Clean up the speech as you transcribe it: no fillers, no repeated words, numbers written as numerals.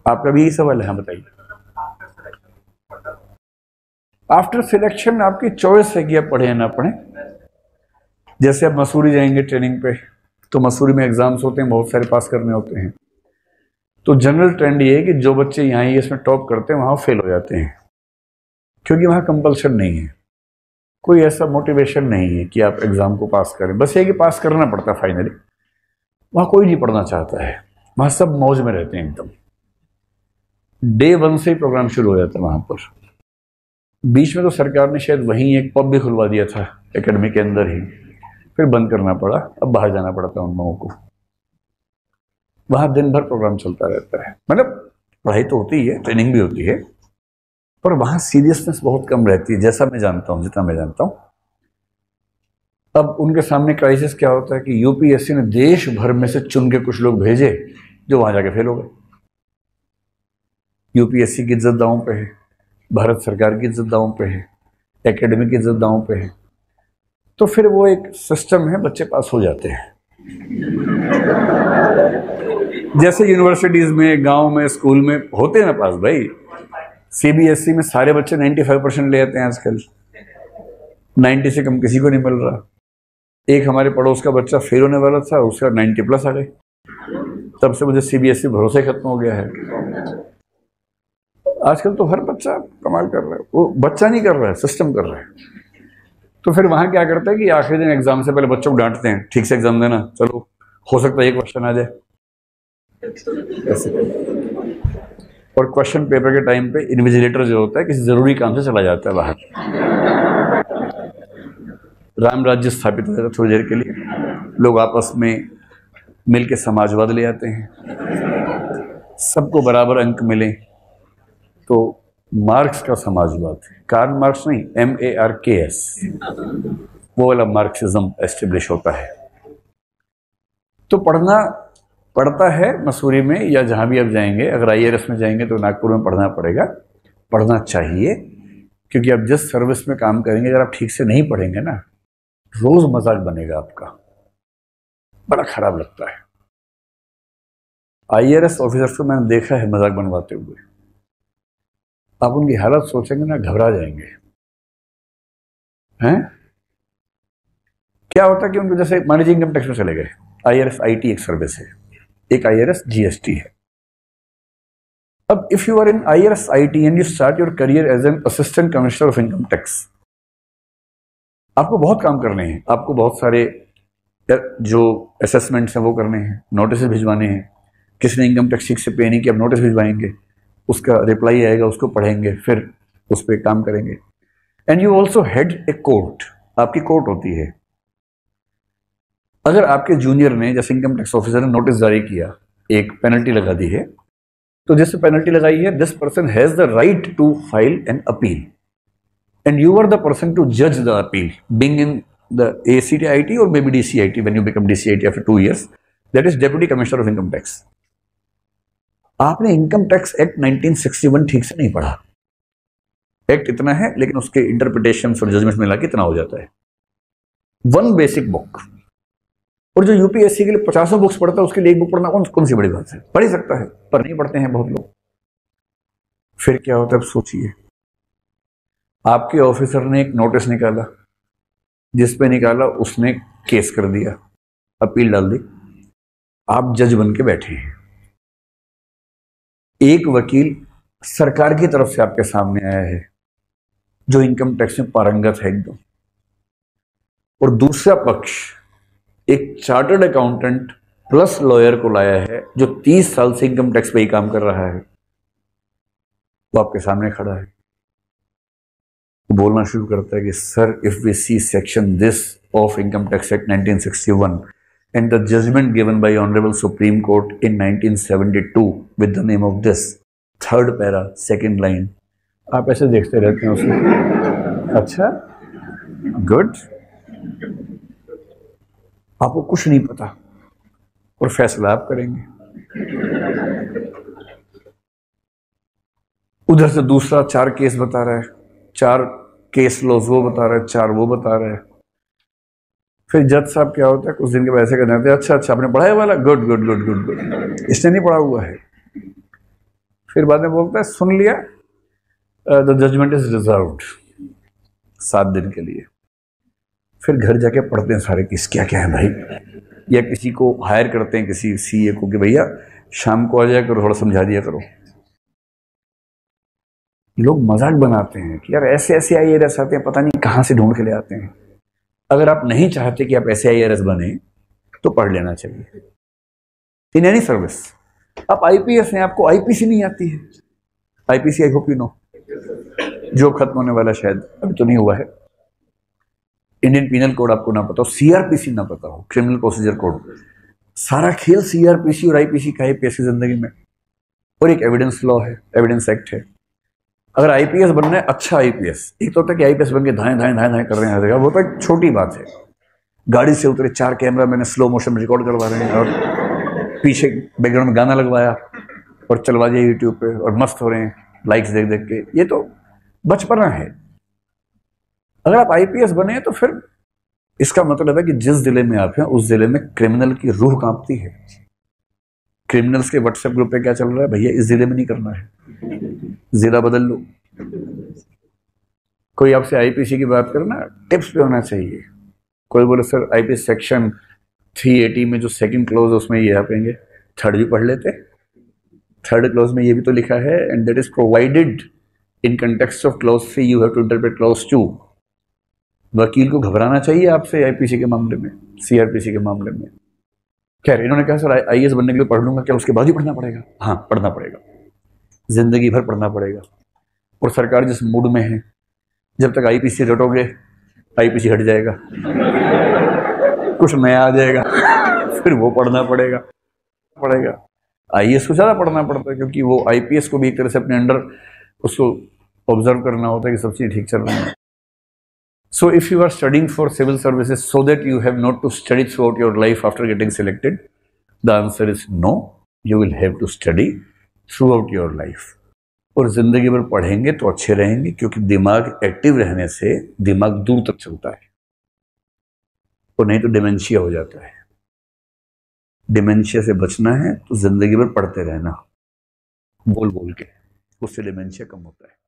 आपका भी यही सवाल है? हाँ बताइए। आफ्टर सिलेक्शन आपकी चॉइस है कि आप पढ़े या ना पढ़े। जैसे आप मसूरी जाएंगे ट्रेनिंग पे, तो मसूरी में एग्जाम्स होते हैं, बहुत सारे पास करने होते हैं। तो जनरल ट्रेंड ये है कि जो बच्चे यहाँ ही इसमें टॉप करते हैं वहाँ फेल हो जाते हैं, क्योंकि वहाँ कंपल्शन नहीं है, कोई ऐसा मोटिवेशन नहीं है कि आप एग्जाम को पास करें, बस ये कि पास करना पड़ता है फाइनली। वहाँ कोई नहीं पढ़ना चाहता है, वहाँ सब मौज में रहते हैं एकदम। डे 1 से ही प्रोग्राम शुरू हो जाता है वहाँ पर। बीच में तो सरकार ने शायद वहीं एक पब भी खुलवा दिया था एकेडमी के अंदर ही, फिर बंद करना पड़ा, अब बाहर जाना पड़ता है उन लोगों को। वहाँ दिन भर प्रोग्राम चलता रहता है, मतलब पढ़ाई तो होती है, ट्रेनिंग भी होती है, पर वहाँ सीरियसनेस बहुत कम रहती है, जैसा मैं जानता हूँ, जितना मैं जानता हूँ। अब उनके सामने क्राइसिस क्या होता है कि यूपीएससी ने देश भर में से चुन के कुछ लोग भेजे जो वहां जाके फेल हो गए। यूपीएससी की इज्जत दांव पे है, भारत सरकार की इज्जत दांव पे है, एकेडमी की इज्जत दांव पे है, तो फिर वो एक सिस्टम है, बच्चे पास हो जाते हैं। जैसे यूनिवर्सिटीज में, गांव में, स्कूल में होते हैं ना पास भाई। सीबीएसई में सारे बच्चे 95% ले आते हैं आजकल, 90 से कम किसी को नहीं मिल रहा। एक हमारे पड़ोस का बच्चा फेल होने वाला था, उसका 90+ आ गए, तब से मुझे सीबीएसई भरोसा ही खत्म हो गया है। आजकल तो हर बच्चा कमाल कर रहा है, वो बच्चा नहीं कर रहा है, सिस्टम कर रहा है। तो फिर वहां क्या करता है कि आखिरी दिन एग्जाम से पहले बच्चों को डांटते हैं, ठीक से एग्जाम देना, चलो हो सकता है एक क्वेश्चन आ जाए ऐसे। और क्वेश्चन पेपर के टाइम पे इन्विजिलेटर जो होता है किसी जरूरी काम से चला जाता है बाहर, राम राज्य स्थापित हो जाता है थोड़ी देर के लिए, लोग आपस में मिलके समाजवाद ले आते हैं, सबको बराबर अंक मिले, तो मार्क्स का समाजवाद, कार्ल मार्क्स नहीं, MARKS, वो वाला मार्क्सिज्म एस्टेब्लिश होता है। तो पढ़ना पड़ता है मसूरी में या जहां भी आप जाएंगे। अगर IRS में जाएंगे तो नागपुर में पढ़ना पड़ेगा, पढ़ना चाहिए, क्योंकि आप जिस सर्विस में काम करेंगे अगर आप ठीक से नहीं पढ़ेंगे ना, रोज मजाक बनेगा आपका, बड़ा खराब लगता है। IRS ऑफिसर्स को मैंने देखा है मजाक बनवाते हुए, आप उनकी हालत सोचेंगे ना, घबरा जाएंगे। हैं क्या होता है कि उनको, जैसे मान लीजिए इनकम टैक्स में चले गए, IRS IT एक सर्विस है, एक IRS GST है। अब if you are in IRS IT and you start your career as an assistant commissioner of income tax, आपको बहुत काम करने हैं, आपको बहुत सारे जो असेसमेंट्स हैं वो करने हैं, नोटिस भिजवाने हैं। किसी ने इनकम टैक्स ठीक से पे नहीं किया, आप नोटिस भिजवाएंगे, उसका रिप्लाई आएगा, उसको पढ़ेंगे, फिर उस पर काम करेंगे। And you also head a court, आपकी कोर्ट होती है। अगर आपके जूनियर ने, जैसे इनकम टैक्स ऑफिसर ने नोटिस जारी किया, एक पेनल्टी लगा दी है, तो जैसे पेनल्टी लगाई है, this person has the right to file an appeal and you are the person to जज the appeal, being in the ACTIT or maybe DCIT when you become DCIT after 2 years, that is Deputy Commissioner of Income Tax। आपने income tax act 1961 ठीक से नहीं पढ़ा। Act इतना है लेकिन उसके इंटरप्रिटेशन और जजमेंट मिला के इतना हो जाता है, वन बेसिक बुक। और जो यूपीएससी के लिए 50 बुक्स पढ़ता है, उसके लिए एक बुक पढ़ना कौन सी बड़ी बात है, पढ़ ही सकता है, पर नहीं पढ़ते हैं बहुत लोग। फिर क्या होता है, अब सोचिए, आपके ऑफिसर ने एक नोटिस निकाला, जिसपे निकाला उसने केस कर दिया, अपील डाल दी, आप जज बन के बैठे हैं। एक वकील सरकार की तरफ से आपके सामने आया है जो इनकम टैक्स में पारंगत है एकदम, और दूसरा पक्ष एक चार्टर्ड अकाउंटेंट प्लस लॉयर को लाया है जो 30 साल से इनकम टैक्स पे ही काम कर रहा है, वो आपके सामने खड़ा है। वो बोलना शुरू करता है कि sir, if we see section this of income tax act 1961 and the judgment given by Honorable Supreme Court in 1972 with the name of this, third para, second line। आप ऐसे देखते रहते हैं उसमें, अच्छा गुड, आपको कुछ नहीं पता और फैसला आप करेंगे। उधर से दूसरा 4 केस बता रहा है, 4 केस लॉज वो बता रहा है, 4 वो बता रहा है। फिर जज साहब क्या होता है, कुछ दिन के बाद ऐसे कहते हैं, अच्छा अच्छा आपने पढ़ाया वाला, good good good good good, इसने नहीं पढ़ा हुआ है। फिर बाद में बोलता है सुन लिया, द जजमेंट इज रिजर्व्ड 7 दिन के लिए। फिर घर जाके पढ़ते हैं सारे केस क्या क्या है भाई, या किसी को हायर करते हैं किसी सीए को कि भैया शाम को आ जाया करो, थोड़ा समझा दिया करो। लोग मजाक बनाते हैं कि यार ऐसे ऐसे IAS आते हैं, पता नहीं कहां से ढूंढ के ले आते हैं। अगर आप नहीं चाहते कि आप ऐसे IAS बने तो पढ़ लेना चाहिए इन एनी सर्विस। आप IPS हैं, आपको IPC नहीं आती है। IPC I hope you know, जो खत्म होने वाला शायद अभी तो नहीं हुआ है। इंडियन पिनल कोड आपको ना पता हो, CRPC ना पता हो, क्रिमिनल प्रोसीजर कोड। सारा खेल CRPC और IPC का है IPS की जिंदगी में। और एक एविडेंस लॉ है, एविडेंस एक्ट है। अगर IPS बनना है, अच्छा IPS, एक तो होता है कि IPS बन के धाएं धाएं धाएं धाएं कर रहे हैं हर जगह, वो तो एक छोटी बात है। गाड़ी से उतरे 4 कैमरा मैंने स्लो मोशन में रिकॉर्ड करवा रहे हैं और पीछे बैकग्राउंड में गाना लगवाया और चलवा दिया यूट्यूब पे और मस्त हो रहे हैं लाइक्स देख देख के, ये तो बचपना है। अगर आप IPS बने तो फिर इसका मतलब है कि जिस जिले में आप हैं उस जिले में क्रिमिनल की रूह कांपती है। क्रिमिनल्स के व्हाट्सएप ग्रुप पे क्या चल रहा है, भैया इस जिले में नहीं करना है, जिला बदल लो। कोई आपसे IPC की बात करना, टिप्स पे होना चाहिए। कोई बोले सर IPC सेक्शन 380 में जो सेकंड क्लॉज है उसमें ये आपेंगे, थर्ड भी पढ़ लेते। थर्ड क्लॉज में ये भी तो लिखा है, and that is provided in context of clause 3 you have to interpret clause 2। वकील को घबराना चाहिए आपसे IPC के मामले में, CRPC के मामले में। खैर इन्होंने कहा सर IAS बनने के लिए पढ़ लूंगा, क्या उसके बाद ही पढ़ना पड़ेगा? हाँ पढ़ना पड़ेगा, जिंदगी भर पढ़ना पड़ेगा। और सरकार जिस मूड में है, जब तक IPC रटोगे IPC हट जाएगा, कुछ नया आ जाएगा, फिर वो पढ़ना पड़ेगा। IAS को ज्यादा पढ़ना पड़ता है क्योंकि वो IPS को भी एक तरह से अपने अंडर उसको ऑब्जर्व करना होता है कि सब चीज ठीक चल रही है। So if you are studying for civil services so that you have not to study throughout your life after getting selected, the answer is no. You will have to study throughout your life. और जिंदगी भर पढ़ेंगे तो अच्छे रहेंगे, क्योंकि दिमाग active रहने से दिमाग दूर तक चलता है, और नहीं तो डिमेंशिया हो जाता है। डिमेंशिया से बचना है तो जिंदगी भर पढ़ते रहना, बोल बोल के, उससे डिमेंशिया कम होता है।